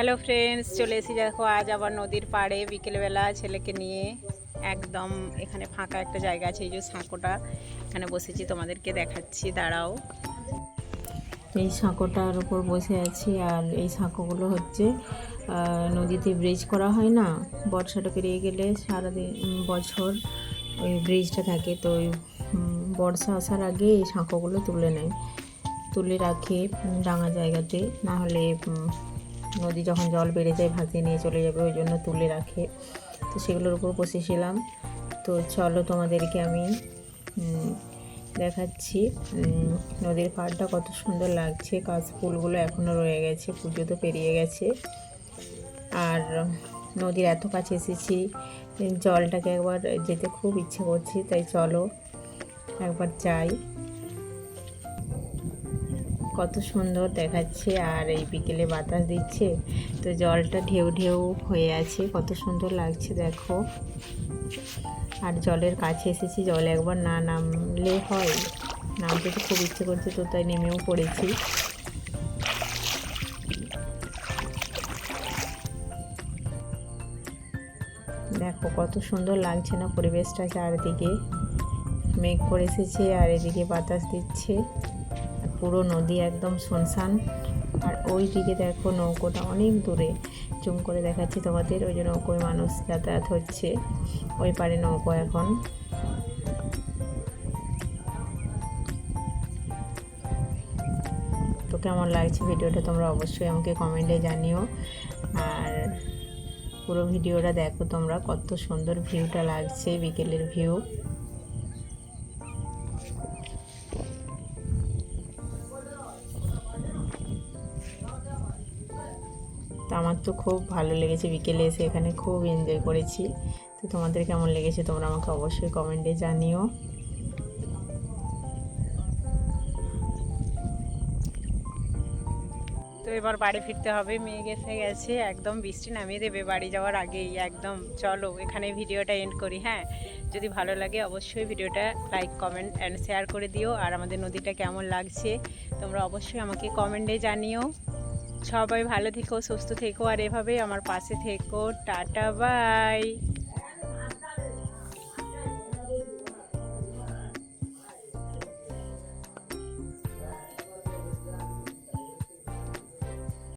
Hello friends, চলে এসেছি দেখো আজ আবার নদীর পাড়ে বিকেলবেলা ছেলেকে নিয়ে। একদম এখানে ফাঁকা একটা জায়গা আছে, এই যে সাঁকোটা, এখানে বসেছি, তোমাদেরকে দেখাচ্ছি, দাঁড়াও। এই সাঁকোটার উপর বসে আছি। আর এই সাঁকোগুলো হচ্ছে নদীতে ব্রিজ করা হয় না, বর্ষাটা পেরিয়ে গেলে সারাদিন বছর ওই ব্রিজটা থাকে। তো ওই বর্ষা আসার আগে এই সাঁকোগুলো তুলে রাখে ডাঙা জায়গাতে, না হলে নদী যখন জল বেড়ে যায় ভাসিয়ে নিয়ে চলে যাবে, ওই জন্য তুলে রাখে। তো সেগুলোর উপর বসেছিলাম। তো চলো তোমাদেরকে আমি দেখাচ্ছি নদীর পাড়টা কত সুন্দর লাগছে। কাশফুলগুলো এখনও রয়ে গেছে, পুজো তো পেরিয়ে গেছে। আর নদীর এত কাছে এসেছি, জলটাকে একবার যেতে খুব ইচ্ছে করছে, তাই চলো একবার যাই। কত সুন্দর দেখাচ্ছে, আর এই বিকেলে বাতাস দিচ্ছে, তো জলটা ঢেউ ঢেউ হয়ে আছে, কত সুন্দর লাগছে দেখো। আর জলের কাছে এসেছি, জল একবার না নামলে হয়, নামতে তো খুব ইচ্ছে করছে, তো তাই নেমেও পড়েছি। দেখো কত সুন্দর লাগছে না পরিবেশটা, চারদিকে মেঘ করে এসেছে আর এদিকে বাতাস দিচ্ছে, পুরো নদী একদম শুনশান। আর ওই দিকে দেখো নৌকোটা অনেক দূরে, জুম করে দেখাচ্ছি তোমাদের, ওই যে নৌকোয় মানুষ যাতায়াত হচ্ছে, ওই পারে নৌকো এখন। তো কেমন লাগছে ভিডিওটা তোমরা অবশ্যই আমাকে কমেন্টে জানিও। আর পুরো ভিডিওটা দেখো তোমরা, কত সুন্দর ভিউটা লাগছে, বিকেলের ভিউ। তো আমার তো খুব ভালো লেগেছে, বিকেলে এসে এখানে খুব এনজয় করেছি। তো তোমাদের কেমন লেগেছে তোমরা আমাকে অবশ্যই কমেন্টে জানিও। তো এবার বাড়ি ফিরতে হবে, মেঘ এসে গেছে, একদম বৃষ্টি নামিয়ে দেবে বাড়ি যাওয়ার আগেই একদম। চলো এখানে ভিডিওটা এন্ড করি। হ্যাঁ, যদি ভালো লাগে অবশ্যই ভিডিওটা লাইক, কমেন্ট অ্যান্ড শেয়ার করে দিও। আর আমাদের নদীটা কেমন লাগছে তোমরা অবশ্যই আমাকে কমেন্টে জানিও। সবাই ভালো থেকো, সুস্থ থেকো, আর এভাবেই আমার পাশে থেকো। Tata, by.